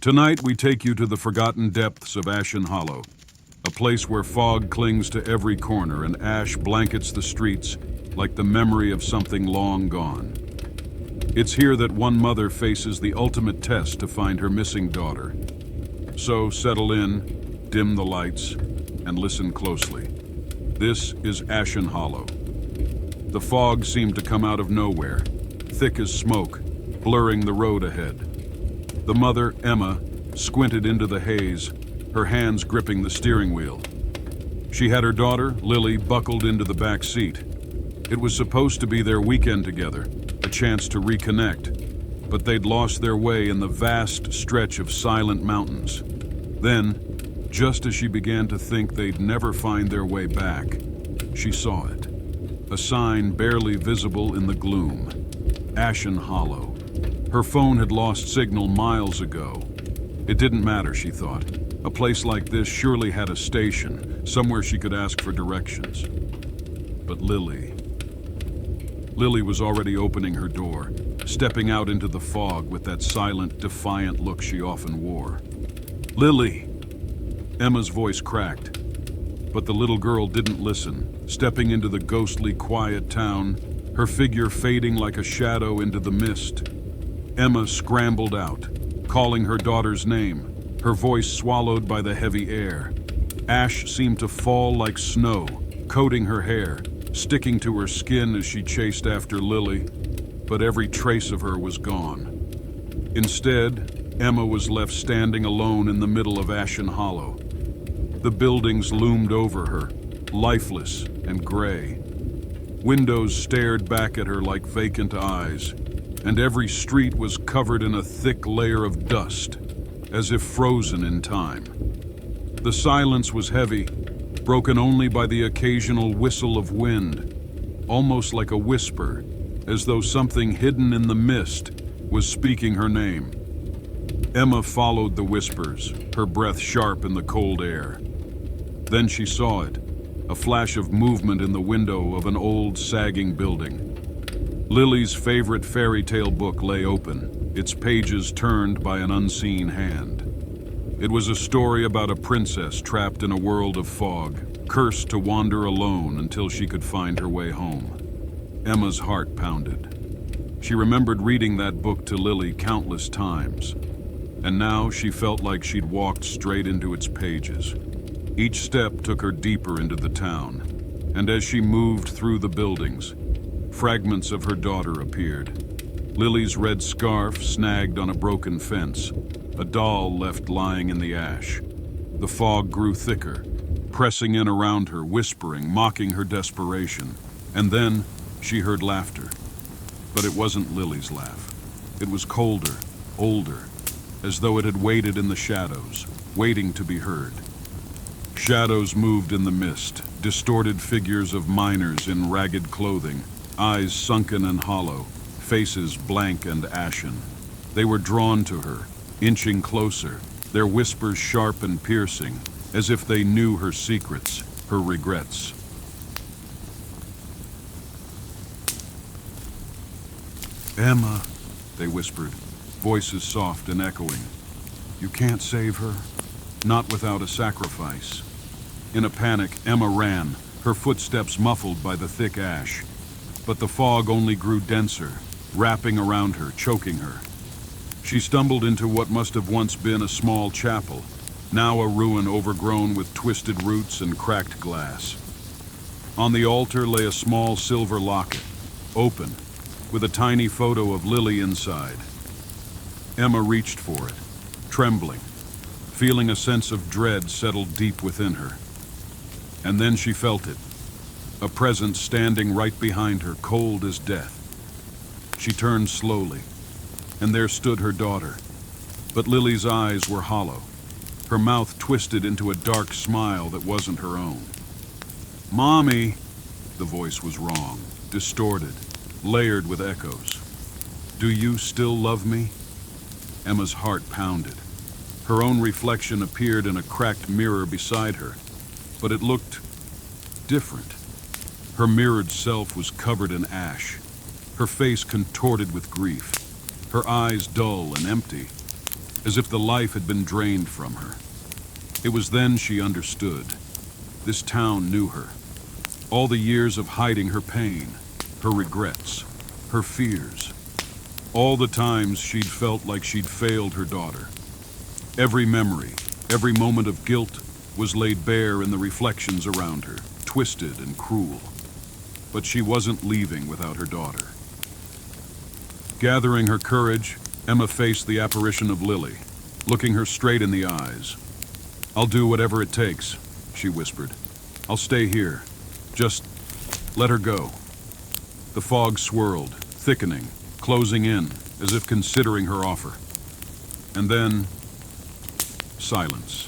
Tonight, we take you to the forgotten depths of Ashen Hollow, a place where fog clings to every corner and ash blankets the streets like the memory of something long gone. It's here that one mother faces the ultimate test to find her missing daughter. So settle in, dim the lights, and listen closely. This is Ashen Hollow. The fog seemed to come out of nowhere, thick as smoke, blurring the road ahead. The mother, Emma, squinted into the haze, her hands gripping the steering wheel. She had her daughter, Lily, buckled into the back seat. It was supposed to be their weekend together, a chance to reconnect, but they'd lost their way in the vast stretch of silent mountains. Then, just as she began to think they'd never find their way back, she saw it. A sign barely visible in the gloom. Ashen Hollow. Her phone had lost signal miles ago. It didn't matter, she thought. A place like this surely had a station, somewhere she could ask for directions. But Lily was already opening her door, stepping out into the fog with that silent, defiant look she often wore. "Lily!" Emma's voice cracked. But the little girl didn't listen, stepping into the ghostly, quiet town, her figure fading like a shadow into the mist. Emma scrambled out, calling her daughter's name, her voice swallowed by the heavy air. Ash seemed to fall like snow, coating her hair, sticking to her skin as she chased after Lily, but every trace of her was gone. Instead, Emma was left standing alone in the middle of Ashen Hollow. The buildings loomed over her, lifeless and gray. Windows stared back at her like vacant eyes, and every street was covered in a thick layer of dust, as if frozen in time. The silence was heavy, broken only by the occasional whistle of wind, almost like a whisper, as though something hidden in the mist was speaking her name. Emma followed the whispers, her breath sharp in the cold air. Then she saw it, a flash of movement in the window of an old, sagging building. Lily's favorite fairy tale book lay open, its pages turned by an unseen hand. It was a story about a princess trapped in a world of fog, cursed to wander alone until she could find her way home. Emma's heart pounded. She remembered reading that book to Lily countless times, and now she felt like she'd walked straight into its pages. Each step took her deeper into the town, and as she moved through the buildings, fragments of her daughter appeared. Lily's red scarf snagged on a broken fence, a doll left lying in the ash. The fog grew thicker, pressing in around her, whispering, mocking her desperation. And then she heard laughter. But it wasn't Lily's laugh. It was colder, older, as though it had waited in the shadows, waiting to be heard. Shadows moved in the mist, distorted figures of miners in ragged clothing, eyes sunken and hollow, faces blank and ashen. They were drawn to her, inching closer, their whispers sharp and piercing, as if they knew her secrets, her regrets. "Emma," they whispered, voices soft and echoing. "You can't save her, not without a sacrifice." In a panic, Emma ran, her footsteps muffled by the thick ash. But the fog only grew denser, wrapping around her, choking her. She stumbled into what must have once been a small chapel, now a ruin overgrown with twisted roots and cracked glass. On the altar lay a small silver locket, open, with a tiny photo of Lily inside. Emma reached for it, trembling, feeling a sense of dread settle deep within her. And then she felt it. A presence standing right behind her, cold as death. She turned slowly, and there stood her daughter. But Lily's eyes were hollow, her mouth twisted into a dark smile that wasn't her own. "Mommy!" The voice was wrong, distorted, layered with echoes. "Do you still love me?" Emma's heart pounded. Her own reflection appeared in a cracked mirror beside her, but it looked different. Her mirrored self was covered in ash, her face contorted with grief, her eyes dull and empty, as if the life had been drained from her. It was then she understood. This town knew her. All the years of hiding her pain, her regrets, her fears. All the times she'd felt like she'd failed her daughter. Every memory, every moment of guilt was laid bare in the reflections around her, twisted and cruel. But she wasn't leaving without her daughter. Gathering her courage, Emma faced the apparition of Lily, looking her straight in the eyes. "I'll do whatever it takes," she whispered. "I'll stay here. Just let her go." The fog swirled, thickening, closing in, as if considering her offer. And then, silence.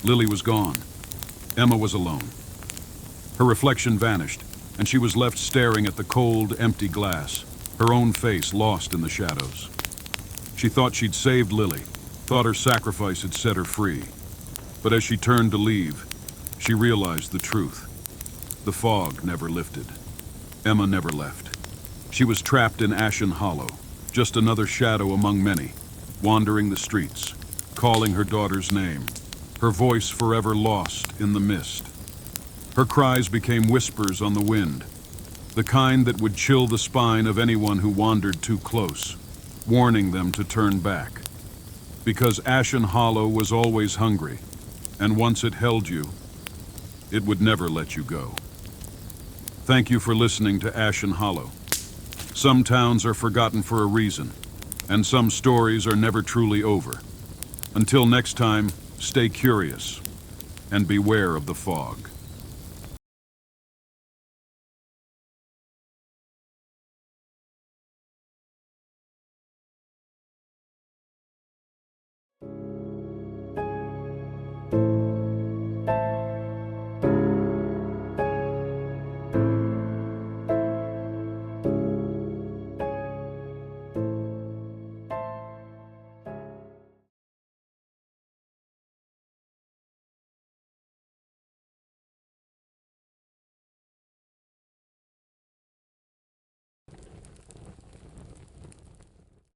Lily was gone. Emma was alone. Her reflection vanished, and she was left staring at the cold, empty glass, her own face lost in the shadows. She thought she'd saved Lily, thought her sacrifice had set her free. But as she turned to leave, she realized the truth. The fog never lifted. Emma never left. She was trapped in Ashen Hollow, just another shadow among many, wandering the streets, calling her daughter's name, her voice forever lost in the mist. Her cries became whispers on the wind, the kind that would chill the spine of anyone who wandered too close, warning them to turn back. Because Ashen Hollow was always hungry, and once it held you, it would never let you go. Thank you for listening to Ashen Hollow. Some towns are forgotten for a reason, and some stories are never truly over. Until next time, stay curious and beware of the fog.